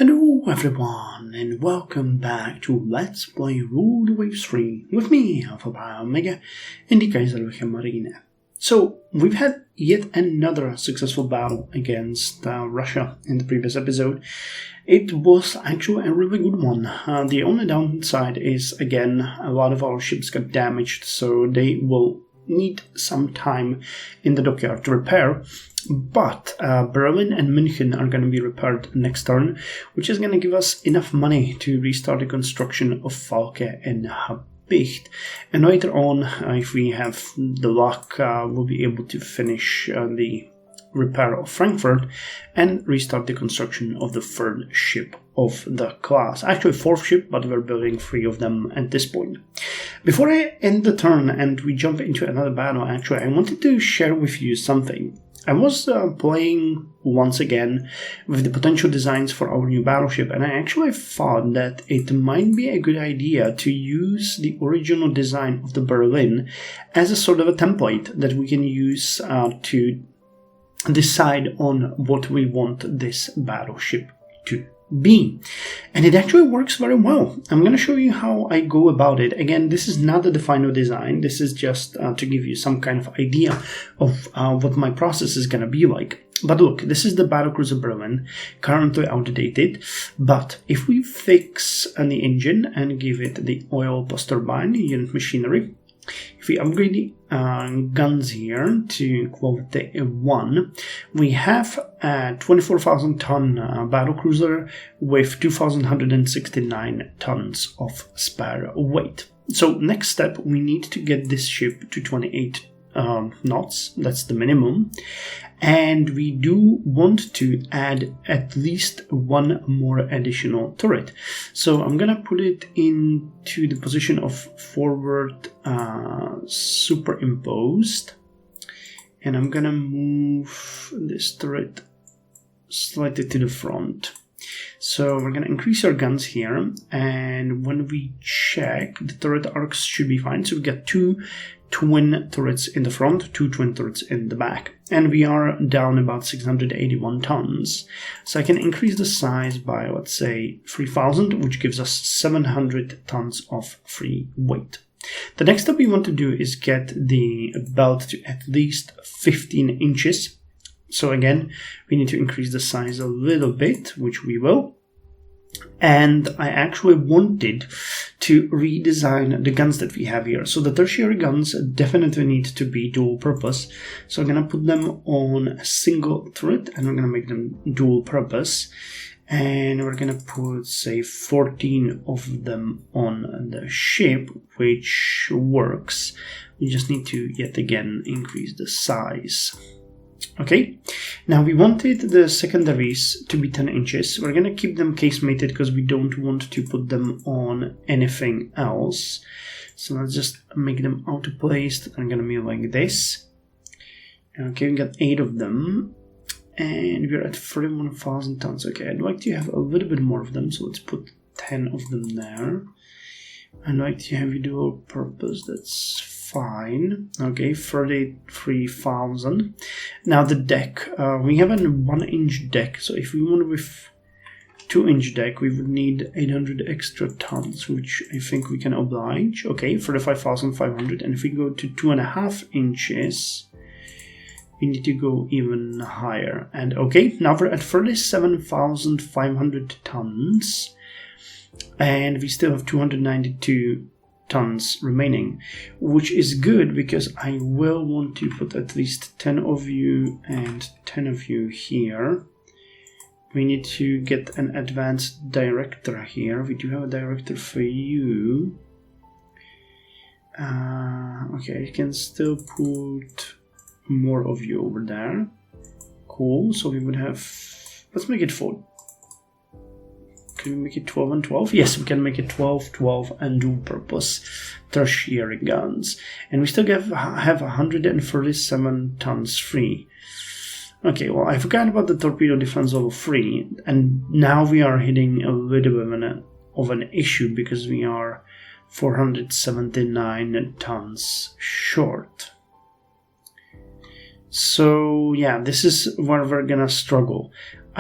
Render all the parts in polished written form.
Hello everyone and welcome back to Let's Play Rule the Waves 3 with me, Alpha Omega, in the Kaiserliche Marine. So, we've had yet another successful battle against Russia in the previous episode. It was actually a really good one. The only downside is, again, a lot of our ships got damaged, so they will need some time in the dockyard to repair. But Berlin and München are going to be repaired next turn, which is going to give us enough money to restart the construction of Falke and Habicht. And later on, if we have the luck, we'll be able to finish the repair of Frankfurt and restart the construction of the third ship of the class. Actually, fourth ship, but we're building 3 of them at this point. Before I end the turn and we jump into another battle, actually, I wanted to share with you something. I was playing once again with the potential designs for our new battleship, and I actually thought that it might be a good idea to use the original design of the Berlin as a sort of a template that we can use to decide on what we want this battleship to be. And it actually works very well. I'm going to show you how I go about it. Again, this is not the final design. This is just to give you some kind of idea of what my process is going to be like. But look, this is the battlecruiser Berlin, currently outdated. But if we fix the engine and give it the oil plus turbine unit machinery, if we upgrade the guns here to quality 1, we have a 24,000 ton battlecruiser with 2,169 tons of spare weight. So next step, we need to get this ship to 28 knots, that's the minimum, and we do want to add at least 1 more additional turret. So I'm gonna put it into the position of forward superimposed, and I'm gonna move this turret slightly to the front. So we're going to increase our guns here, and when we check, the turret arcs should be fine. So we get 2 twin turrets in the front, 2 twin turrets in the back, and we are down about 681 tons. So I can increase the size by, let's say, 3,000, which gives us 700 tons of free weight. The next step we want to do is get the belt to at least 15 inches. So again, we need to increase the size a little bit, which we will. And I actually wanted to redesign the guns that we have here. So the tertiary guns definitely need to be dual purpose. So I'm going to put them on a single turret, and we're going to make them dual purpose. And we're going to put, say, 14 of them on the ship, which works. We just need to, yet again, increase the size. Okay, now we wanted the secondaries to be 10 inches. We're going to keep them casemated because we don't want to put them on anything else. So let's just make them auto-placed. I'm going to be like this. Okay, we got 8 of them. And we're at 31,000 tons. Okay, I'd like to have a little bit more of them. So let's put 10 of them there. I'd like to have you dual purpose. That's fine. Okay, 33,000. Now the deck. We have a 1-inch deck. So if we want with 2-inch deck, we would need 800 extra tons, which I think we can oblige. Okay, 35,500. And if we go to 2.5 inches, we need to go even higher. And okay, now we're at 37,500 tons. And we still have 292 tons remaining, which is good because I will want to put at least 10 of you and 10 of you here. We need to get an advanced director here. We do have a director for you. Okay, I can still put more of you over there. Cool, so we would have, let's make it 4. Can we make it 12 and 12? Yes, we can make it 12, 12, and dual purpose tertiary guns. And we still have 137 tons free. Okay, well, I forgot about the torpedo defense level 3, and now we are hitting a little bit of an issue because we are 479 tons short. So yeah, this is where we're gonna struggle.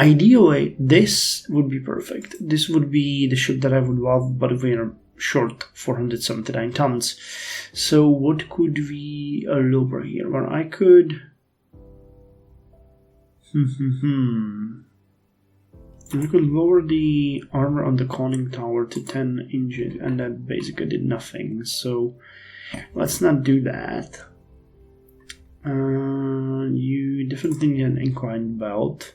Ideally, this would be perfect. This would be the ship that I would love, but we're short 479 tons. So what could we lower here? Well, I could... I could lower the armor on the conning tower to 10 inches, and that basically did nothing. So let's not do that. You definitely need an inclined belt.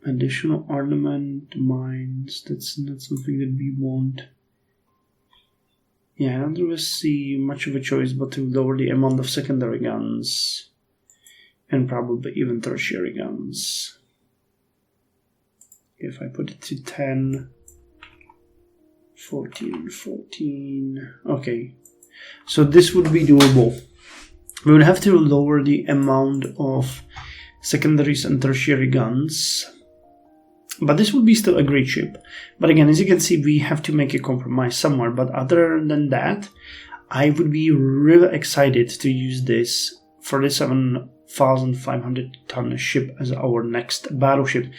Additional ornament, mines, that's not something that we want. Yeah, I don't really see much of a choice but to lower the amount of secondary guns. And probably even tertiary guns. If I put it to 10, 14, 14... Okay, so this would be doable. We would have to lower the amount of secondaries and tertiary guns. But this would be still a great ship. But again, as you can see, we have to make a compromise somewhere. But other than that, I would be really excited to use this 47,500 ton ship as our next battleship.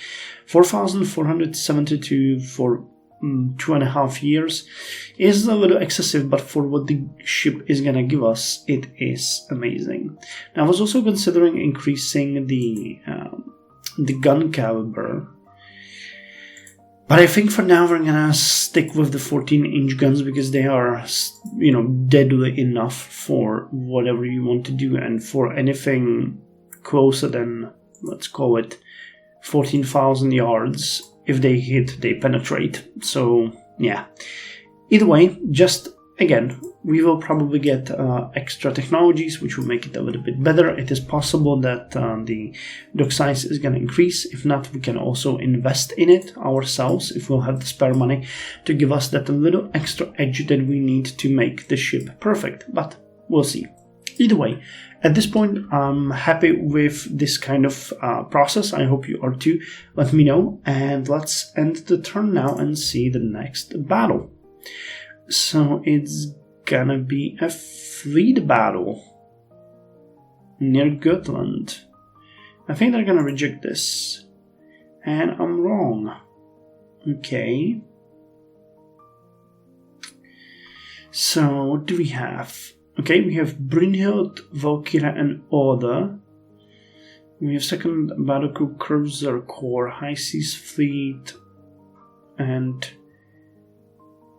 4,472 for 2.5 years is a little excessive, but for what the ship is gonna give us, it is amazing. Now, I was also considering increasing the gun caliber. But I think for now we're gonna stick with the 14-inch guns because they are, deadly enough for whatever you want to do, and for anything closer than, let's call it, 14,000 yards, if they hit, they penetrate. So yeah. Either way, just again, we will probably get extra technologies which will make it a little bit better. It is possible that the dock size is going to increase. If not, we can also invest in it ourselves if we'll have the spare money to give us that little extra edge that we need to make the ship perfect. But we'll see. Either way, at this point, I'm happy with this kind of process. I hope you are too. Let me know, and let's end the turn now and see the next battle. So it's gonna be a fleet battle near Gotland. I think they're gonna reject this. And I'm wrong. Okay. So what do we have? Okay, we have Brynhild, Valkyria and Oda. We have second battlecrew cruiser corps, high seas fleet, and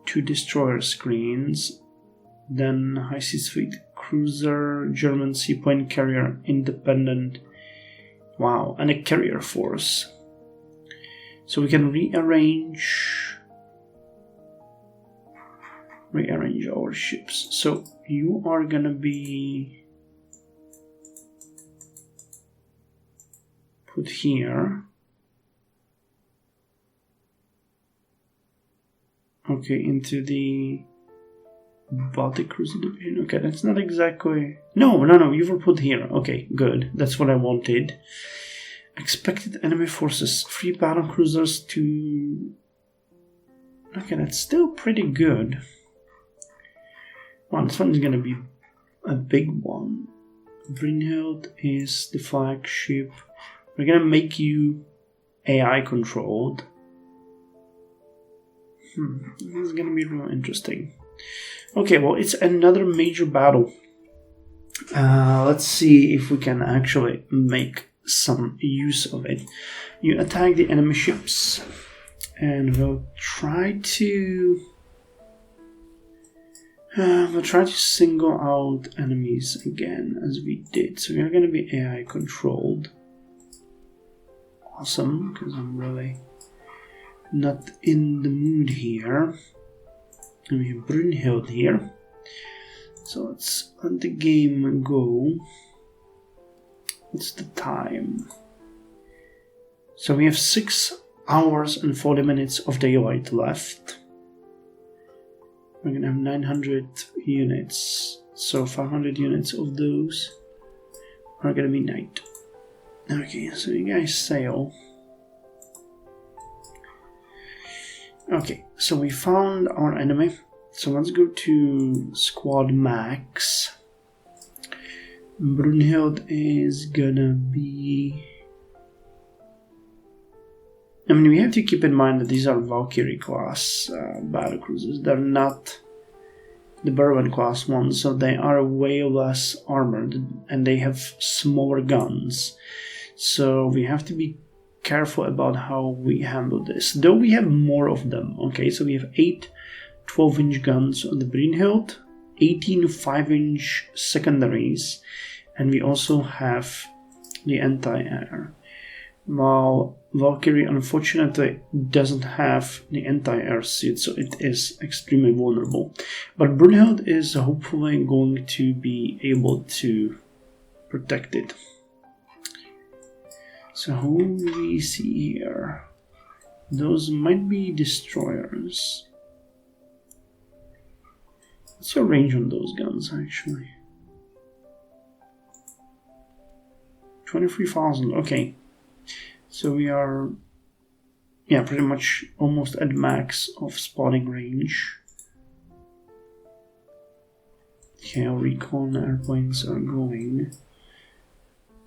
2 destroyer screens. Then high seas fleet cruiser, German seaplane carrier, independent. Wow, and a carrier force. So we can rearrange our ships. So you are gonna be put here. Okay, into the Baltic Cruiser Division. Okay, that's not exactly... No, you were put here. Okay, good. That's what I wanted. Expected enemy forces. 3 battle cruisers to... Okay, that's still pretty good. Wow, this one is gonna be a big one. Brynhild is the flagship. We're gonna make you AI controlled. This is gonna be real interesting. Okay, well, it's another major battle. Let's see if we can actually make some use of it. You attack the enemy ships, and we'll try to single out enemies again, as we did. So we're gonna be AI controlled. Awesome, because I'm really not in the mood here. And we have Brynhild here. So let's let the game go. What's the time? So we have 6 hours and 40 minutes of daylight left. We're gonna have 900 units. So 500 units of those are gonna be night. Okay, so you guys sail. Okay, so we found our enemy. So let's go to squad max. Brynhild is gonna be I mean, we have to keep in mind that these are Valkyrie class battlecruisers. They're not the Bourbon class ones, so they are way less armored and they have smaller guns. So we have to be careful about how we handle this. Though we have more of them. Okay, so we have 8 12-inch guns on the Brynhild, 18 5-inch secondaries, and we also have the anti-air. While Valkyrie unfortunately doesn't have the anti-air suit, so it is extremely vulnerable. But Brunhild is hopefully going to be able to protect it. So who do we see here? Those might be destroyers. What's your range on those guns actually? 23,000, okay. So we are, yeah, pretty much almost at max of spotting range. Okay, our recon airplanes are going.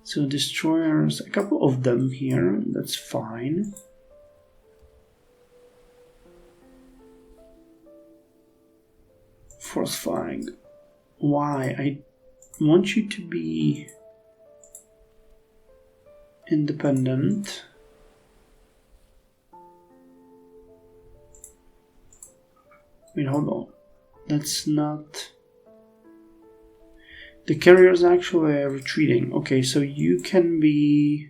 So destroyers, a couple of them here, that's fine. Force flag. Why? I want you to be independent. Wait, hold on. That's not... The carrier is actually retreating. Okay, so you can be...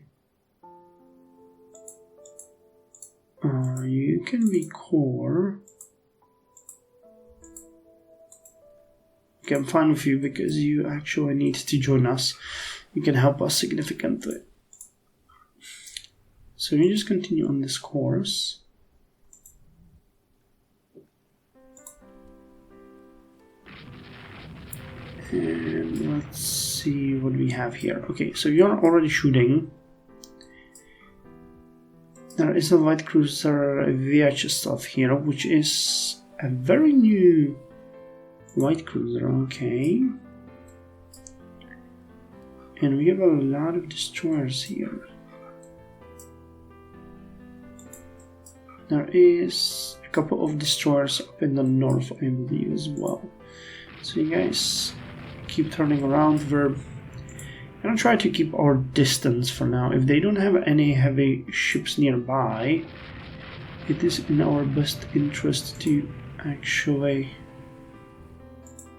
you can be core. Okay, I'm fine with you because you actually need to join us. You can help us significantly. So you just continue on this course. And let's see what we have here. Okay, so you're already shooting. There is a light cruiser VH stuff here, which is a very new light cruiser, okay. And we have a lot of destroyers here. There is a couple of destroyers up in the north, I believe, as well. So you guys keep turning around. We're gonna try to keep our distance for now. If they don't have any heavy ships nearby, it is in our best interest to actually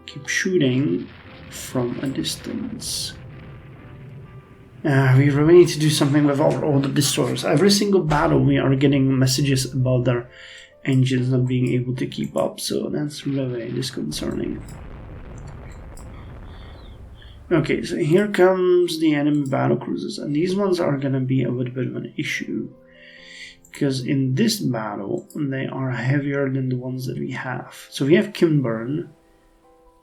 keep shooting from a distance. We really need to do something with all the destroyers. Every single battle we are getting messages about their engines not being able to keep up, so that's really disconcerting. Okay, so here comes the enemy battlecruisers, and these ones are gonna be a little bit of an issue, because in this battle they are heavier than the ones that we have. So we have Kinburn.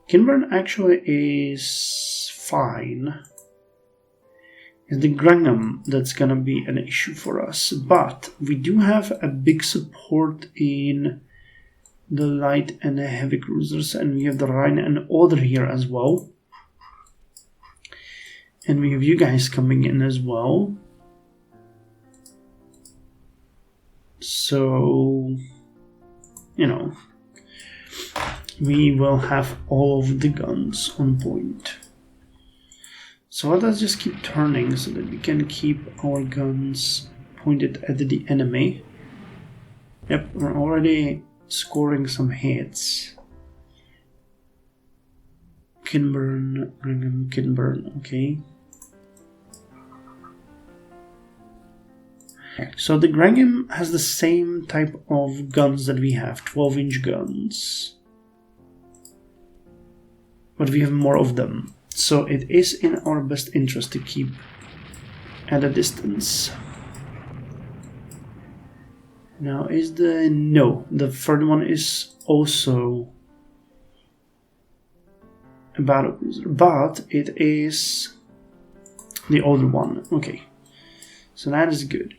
Kinburn actually is fine. It's the Grangham that's gonna be an issue for us, but we do have a big support in the light and the heavy cruisers, and we have the Rhine and Oder here as well. And we have you guys coming in as well. So, you know, we will have all of the guns on point. So let us just keep turning so that we can keep our guns pointed at the enemy. Yep, we're already scoring some hits. Kinburn, Grangham, Kinburn, okay. So the Grangham has the same type of guns that we have, 12-inch guns. But we have more of them. So it is in our best interest to keep at a distance. Now is the... no, the third one is also a battlecruiser, but it is the older one. Okay, so that is good.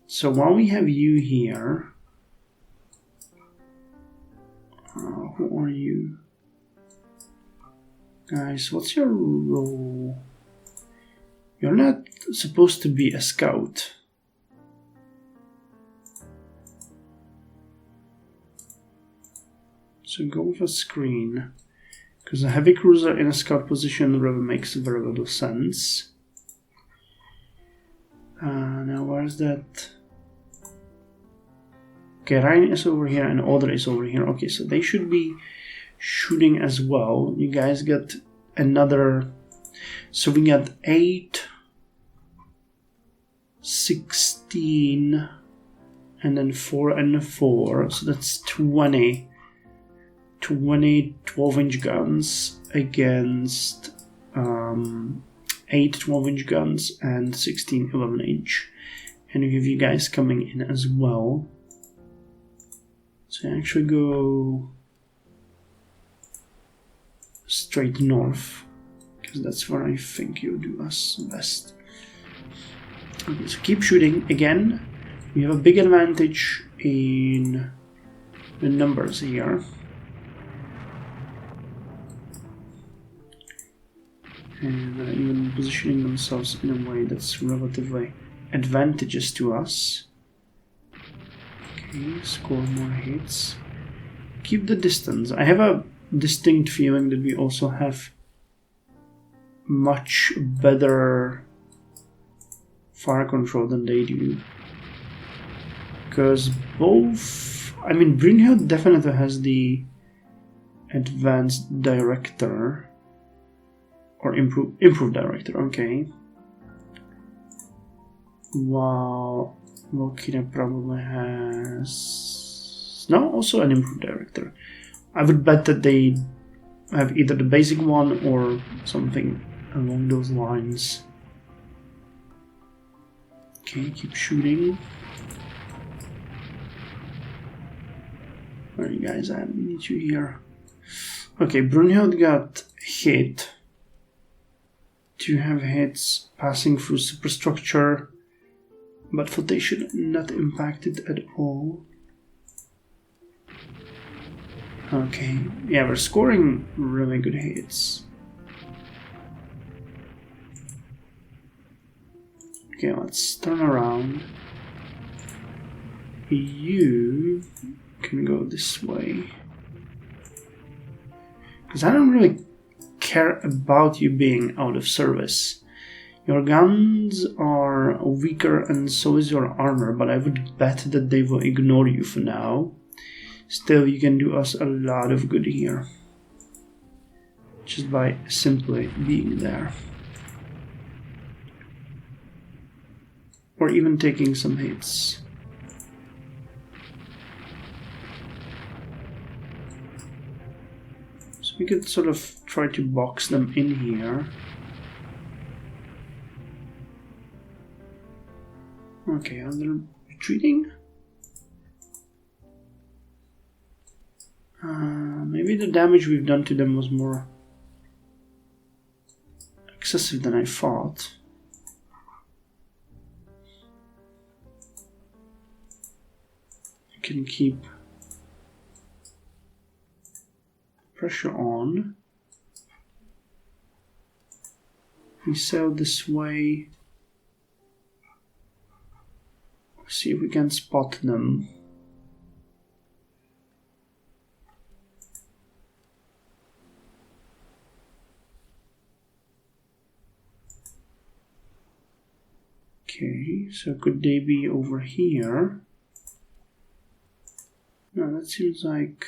So while we have you here, who are you? Guys, what's your role? You're not supposed to be a scout. So go with a screen. Because a heavy cruiser in a scout position really makes very little sense. Now where's that? Okay, Ryan is over here and Oder is over here. Okay, so they should be shooting as well. You guys got another... So we got 8, 16, and then 4 and 4. So that's 20 12-inch guns against 8 12-inch guns and 16 11-inch. And we have you guys coming in as well. So I actually go straight north, because that's where I think you do us best. Okay, so keep shooting. Again, we have a big advantage in the numbers here. And they're even positioning themselves in a way that's relatively advantageous to us. Okay, score more hits. Keep the distance. I have a distinct feeling that we also have much better fire control than they do. Because both... I mean, Brynhild definitely has the advanced director. Or improved director, okay. While Volkina probably has... No, also an improved director. I would bet that they have either the basic one or something along those lines. Okay, keep shooting. Where are you guys at? We need you here. Okay, Brynhild got hit. Do you have hits passing through superstructure, but flotation not impacted at all? Okay, yeah, we're scoring really good hits. Okay, let's turn around. You can go this way. Because I don't really care about you being out of service. Your guns are weaker and so is your armor, but I would bet that they will ignore you for now. Still, you can do us a lot of good here. Just by simply being there. Or even taking some hits. So we could sort of try to box them in here. Okay, are they retreating? Maybe the damage we've done to them was more excessive than I thought. I can keep pressure on. We sail this way. See if we can spot them. Okay, so could they be over here? No, that seems like...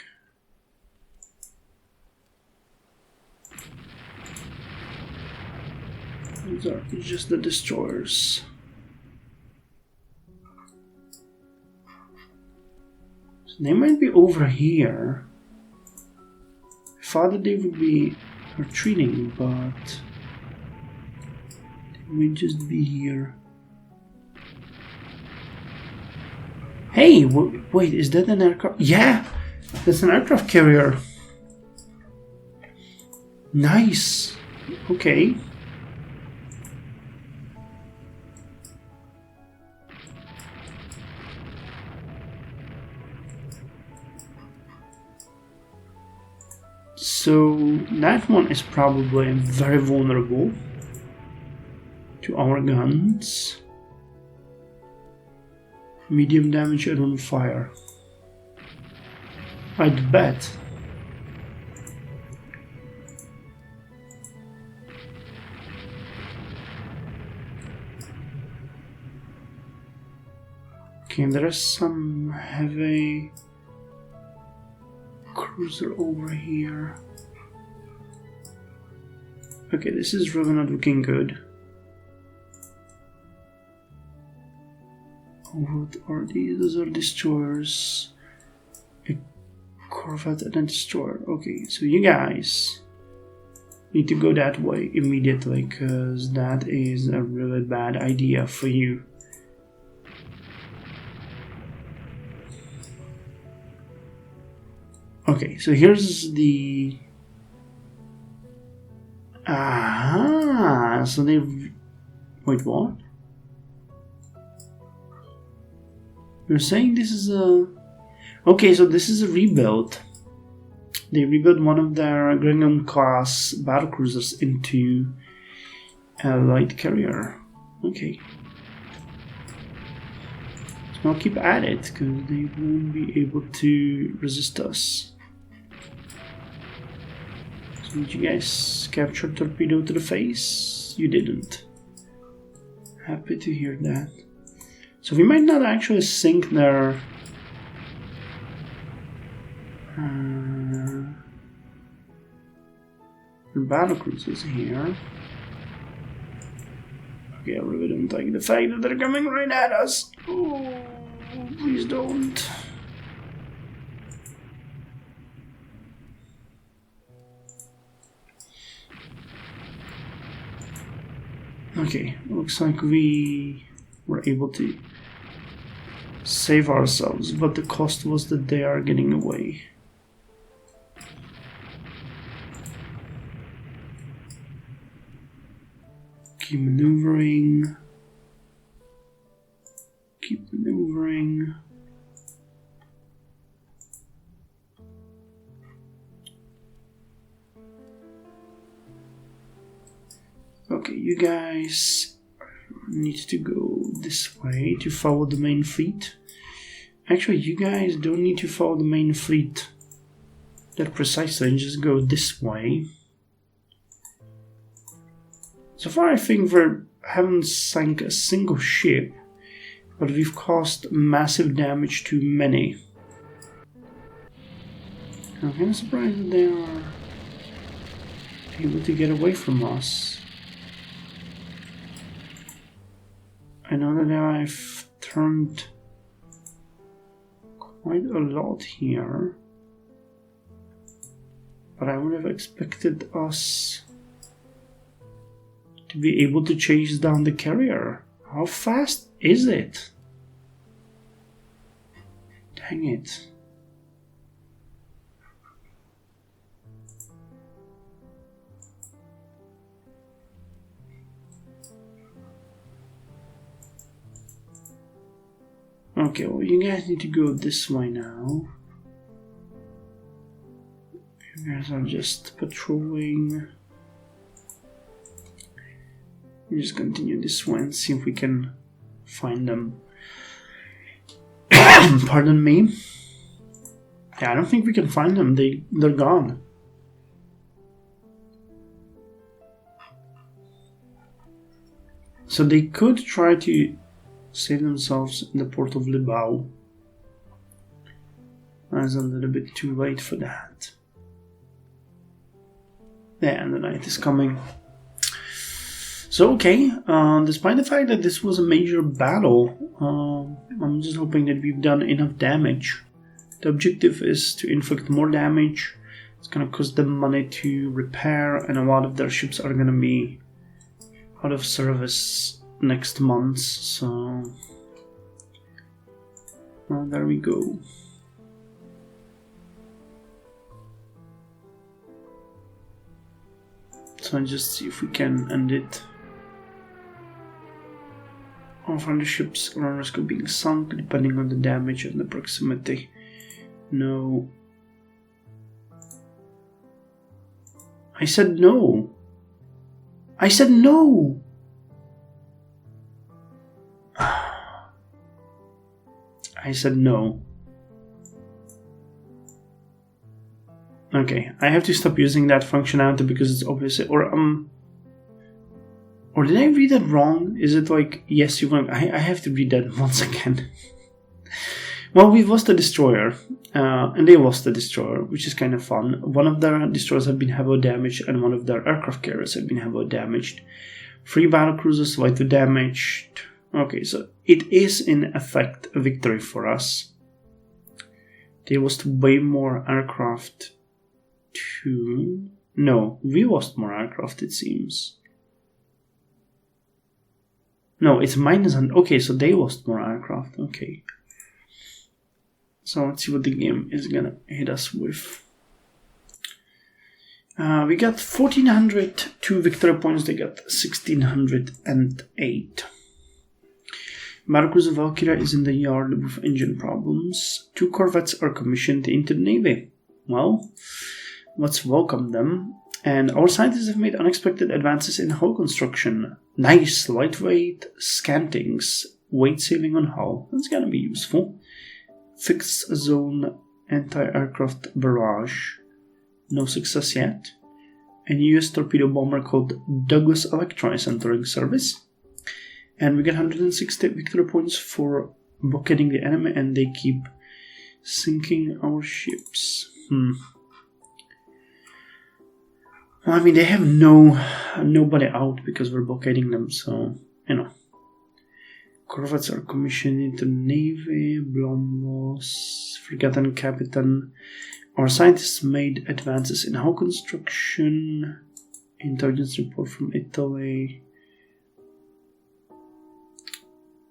These are just the destroyers. So they might be over here. I thought that they would be retreating, but they may just be here. Hey, wait, is that an aircraft? Yeah, that's an aircraft carrier. Nice. Okay. So that one is probably very vulnerable to our guns. Medium damage and on fire. I'd bet. Okay, there is some heavy cruiser over here. Okay, this is really not looking good. What are these? Those are destroyers. A corvette and a destroyer. Okay, so you guys need to go that way immediately, because that is a really bad idea for you. Okay, so here's the... so they've... Wait, what? You're saying this is a... Okay, so this is a rebuild. They rebuilt one of their Grand Admiral class battlecruisers into a light carrier. Okay. So I'll keep at it, because they won't be able to resist us. So did you guys capture torpedo to the face? You didn't. Happy to hear that. So we might not actually sink their battlecruisers here. Okay, I really don't like the fact that they're coming right at us. Oh, please don't. Okay, looks like we were able to save ourselves, but the cost was that they are getting away. Keep maneuvering. Keep maneuvering. Okay, you guys need to go this way to follow the main fleet. Actually, you guys don't need to follow the main fleet that precisely, just go this way. So far I think we haven't sunk a single ship, but we've caused massive damage to many. I'm kind of surprised that they are able to get away from us. I know that I've turned quite a lot here, but I would have expected us to be able to chase down the carrier. How fast is it? Dang it. Okay, well, you guys need to go this way now. You guys are just patrolling. We just continue this way and see if we can find them. Pardon me. Yeah, I don't think we can find them. They're gone. So they could try to save themselves in the port of Libau. It's a little bit too late for that. Yeah, and the night is coming. So okay, despite the fact that this was a major battle, I'm just hoping that we've done enough damage. The objective is to inflict more damage. It's gonna cost them money to repair, and a lot of their ships are gonna be out of service next month, so well, there we go. So I'll just see if we can end it. All friendly ships are on risk of being sunk depending on the damage and the proximity. No. I said no. I said no. I said no. Okay, I have to stop using that functionality because it's obviously, or did I read that wrong? Is it like, yes, you want, I have to read that once again. Well, we've lost a destroyer, and they lost a destroyer, which is kind of fun. One of their destroyers had been heavily damaged, and one of their aircraft carriers had been heavily damaged. 3 battle cruisers slightly damaged. Okay, so it is in effect a victory for us. They lost way more aircraft too. No, we lost more aircraft, it seems. No, it's minus. Okay, so they lost more aircraft. Okay. So let's see what the game is gonna hit us with. We got 1,402 victory points. They got 1,608. Battlecruiser Valkyria is in the yard with engine problems. 2 corvettes are commissioned into the Navy. Well, let's welcome them. And our scientists have made unexpected advances in hull construction. Nice lightweight scantings, weight saving on hull. That's gonna be useful. Fixed zone anti-aircraft barrage. No success yet. A US torpedo bomber called Douglas Electron is entering service. And we get 160 victory points for blockading the enemy, and they keep sinking our ships. Well, I mean, they have nobody out because we're blockading them, so, you know. Corvettes are commissioned into Navy, Blombos, Forgotten Captain. Our scientists made advances in hull construction. Intelligence report from Italy.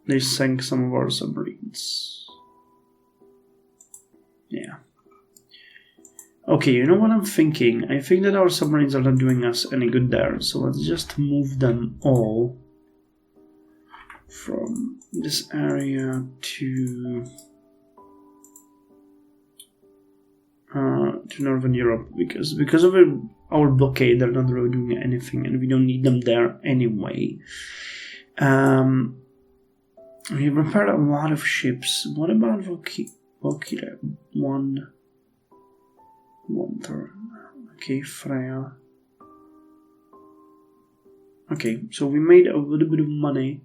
They sank some of our submarines. Yeah. Okay, you know what I'm thinking? I think that our submarines are not doing us any good there, so let's just move them all from this area to Northern Europe, because of our blockade, they're not really doing anything, and we don't need them there anyway. We repaired a lot of ships. What about Valkyria? One turn. Okay, Freya. Okay, so we made a little bit of money,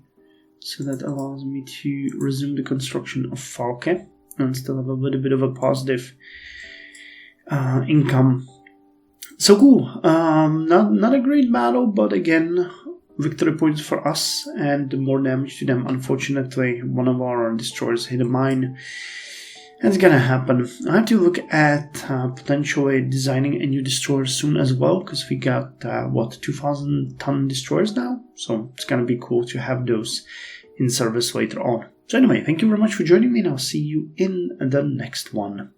so that allows me to resume the construction of Falke and still have a little bit of a positive income. So cool. Not a great battle, but again, victory points for us and more damage to them. Unfortunately, one of our destroyers hit a mine. It's gonna happen. I have to look at potentially designing a new destroyer soon as well, because we got 2,000-ton destroyers now, so it's gonna be cool to have those in service later on. So anyway, thank you very much for joining me, and I'll see you in the next one.